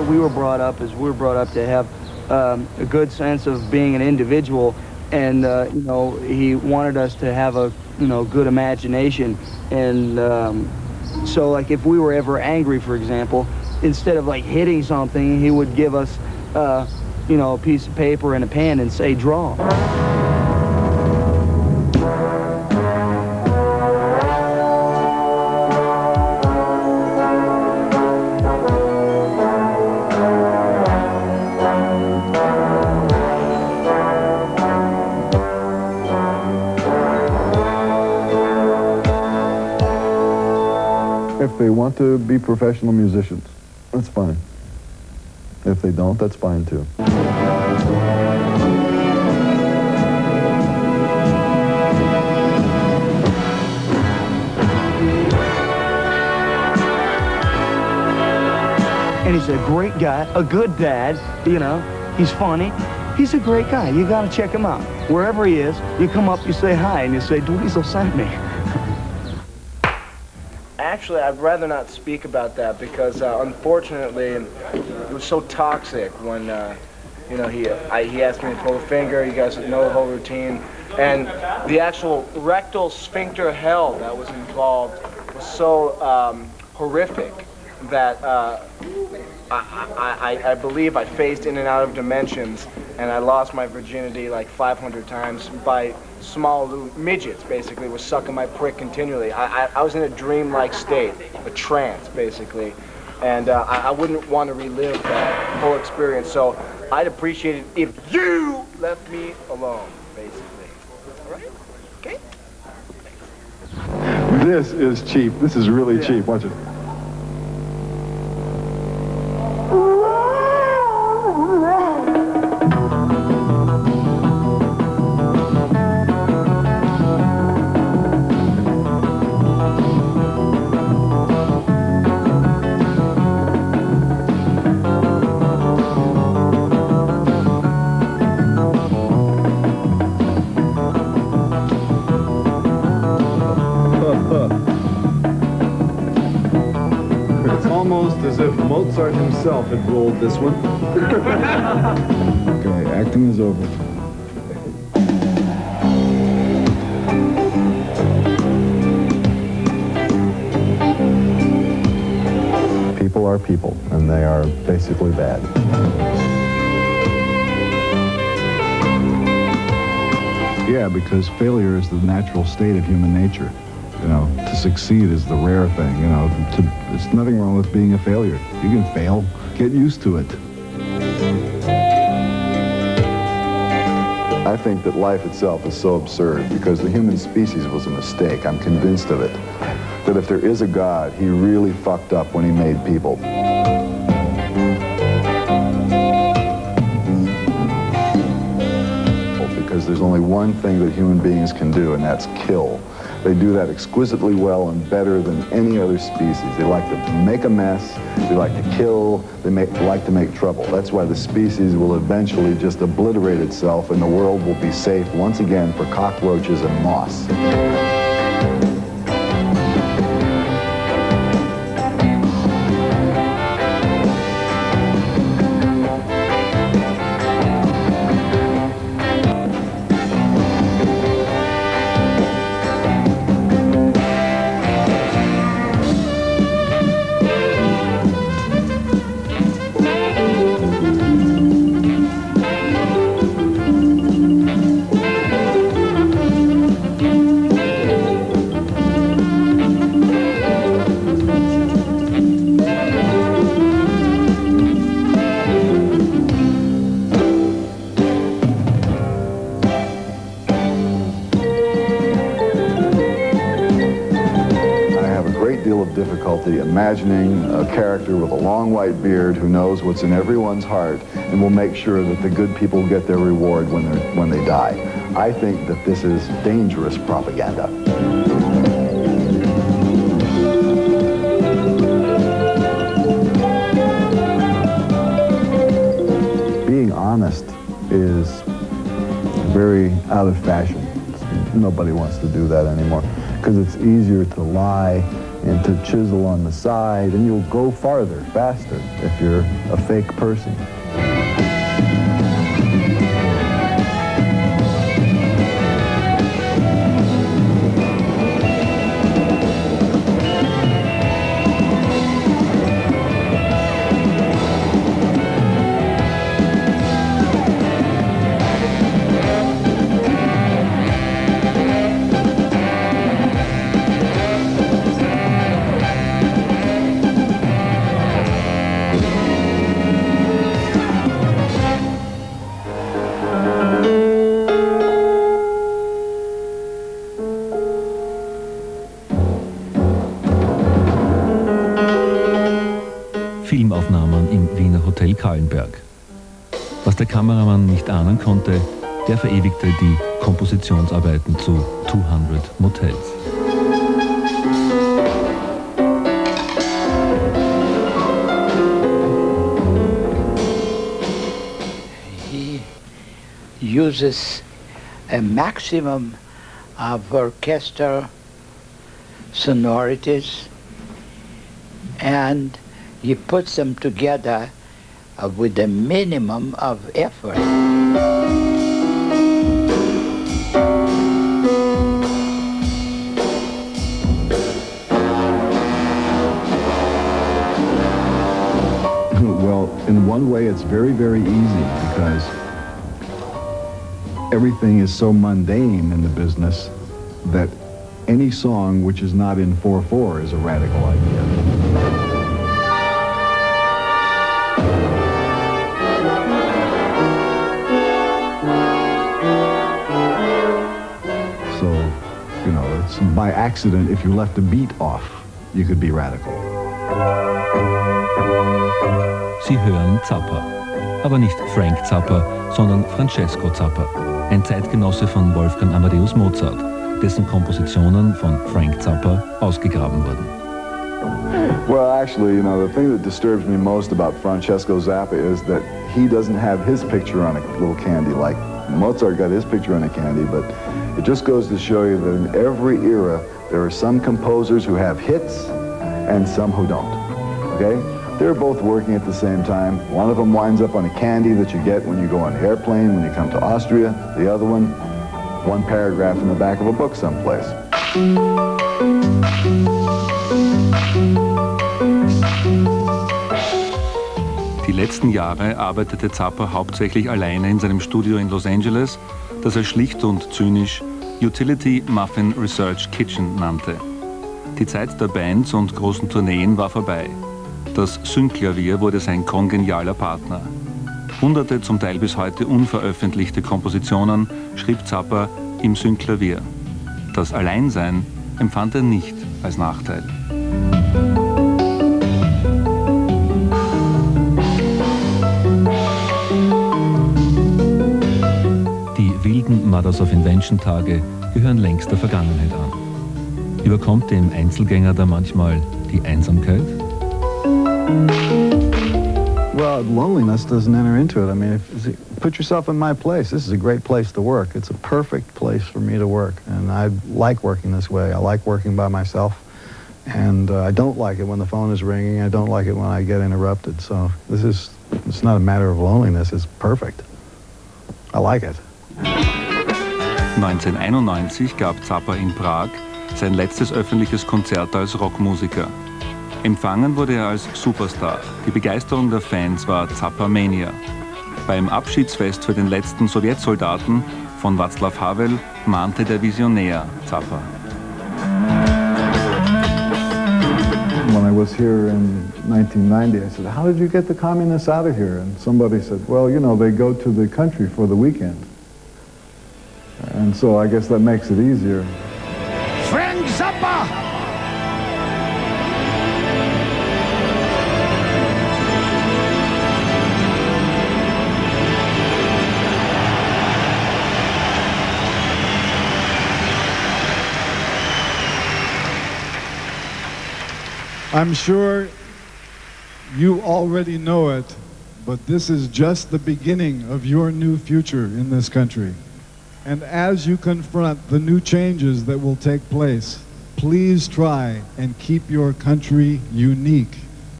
way we were brought up is we were brought up to have a good sense of being an individual, and you know, he wanted us to have a, you know, good imagination. And so like if we were ever angry, for example, instead of like hitting something, he would give us you know, a piece of paper and a pen and say, draw. If they want to be professional musicians, that's fine. If they don't, that's fine too. And he's a great guy, a good dad, you know, he's funny. He's a great guy. You gotta check him out. Wherever he is, you come up, you say hi, and you say, Dweezil sent me. Actually, I'd rather not speak about that because, unfortunately, it was so toxic when, you know, he asked me to pull a finger. You guys know the whole routine. And the actual rectal sphincter hell that was involved was so horrific that I believe I phased in and out of dimensions, and I lost my virginity like 500 times by small little midgets, basically, was sucking my prick continually. I was in a dream-like state, a trance, basically, and I wouldn't want to relive that whole experience, so I'd appreciate it if you left me alone, basically. All right? Okay? Thanks. This is cheap. This is really cheap. Watch it. As if Mozart himself had rolled this one. Okay, acting is over. People are people, and they are basically bad. Yeah, because failure is the natural state of human nature. You know, to succeed is the rare thing, you know. There's nothing wrong with being a failure. You can fail. Get used to it. I think that life itself is so absurd because the human species was a mistake. I'm convinced of it. That if there is a God, he really fucked up when he made people. Because there's only one thing that human beings can do, and that's kill. They do that exquisitely well and better than any other species. They like to make a mess, they like to kill, they like to make trouble. That's why the species will eventually just obliterate itself and the world will be safe once again for cockroaches and moss. Imagining a character with a long white beard who knows what's in everyone's heart and will make sure that the good people get their reward when they die. I think that this is dangerous propaganda. Being honest is very out of fashion. Nobody wants to do that anymore because it's easier to lie and to chisel on the side, and you'll go farther, faster, if you're a fake person. Filmaufnahmen im Wiener Hotel Kahlenberg. Was der Kameramann nicht ahnen konnte, der verewigte die Kompositionsarbeiten zu 200 Motels. He uses a maximum of orchestra sonorities, and he puts them together with a minimum of effort. Well, in one way, it's very, very easy because everything is so mundane in the business that any song which is not in 4/4 is a radical idea. So, you know, it's by accident, if you left a beat off, you could be radical. Sie hören Zappa. Aber nicht Frank Zappa, sondern Francesco Zappa, ein Zeitgenosse von Wolfgang Amadeus Mozart, dessen Kompositionen von Frank Zappa ausgegraben wurden. Well, actually, you know, the thing that disturbs me most about Francesco Zappa is that he doesn't have his picture on a little candy like Mozart got his picture on a candy, but it just goes to show you that in every era there are some composers who have hits and some who don't, okay? They're both working at the same time. One of them winds up on a candy that you get when you go on an airplane, when you come to Austria. The other one paragraph in the back of a book someplace. Die letzten Jahre arbeitete Zappa hauptsächlich alleine in seinem Studio in Los Angeles, das er schlicht und zynisch Utility Muffin Research Kitchen nannte. Die Zeit der Bands und großen Tourneen war vorbei. Das Syncklavier wurde sein kongenialer Partner. Hunderte, zum Teil bis heute unveröffentlichte Kompositionen schrieb Zappa im Syncklavier. Das Alleinsein empfand er nicht als Nachteil. Die wilden Mothers of Invention Tage gehören längst der Vergangenheit an. Überkommt dem Einzelgänger da manchmal die Einsamkeit? Well, loneliness doesn't enter into it. I mean, put yourself in my place. This is a great place to work. It's a perfect place for me to work, and I like working this way. I like working by myself, and I don't like it when the phone is ringing. I don't like it when I get interrupted. So it's not a matter of loneliness. It's perfect. I like it. 1991 gab Zappa in Prag sein letztes öffentliches Konzert als Rockmusiker. Empfangen wurde er als Superstar. Die Begeisterung der Fans war Zappa-Mania. Beim Abschiedsfest für den letzten Sowjetsoldaten von Václav Havel mahnte der Visionär Zappa. When I was here in 1990, I said, how did you get the communists out of here? And somebody said, well, you know, they go to the country for the weekend. And so I guess that makes it easier. Frank Zappa! I'm sure you already know it, but this is just the beginning of your new future in this country. And as you confront the new changes that will take place, Please try and keep your country unique.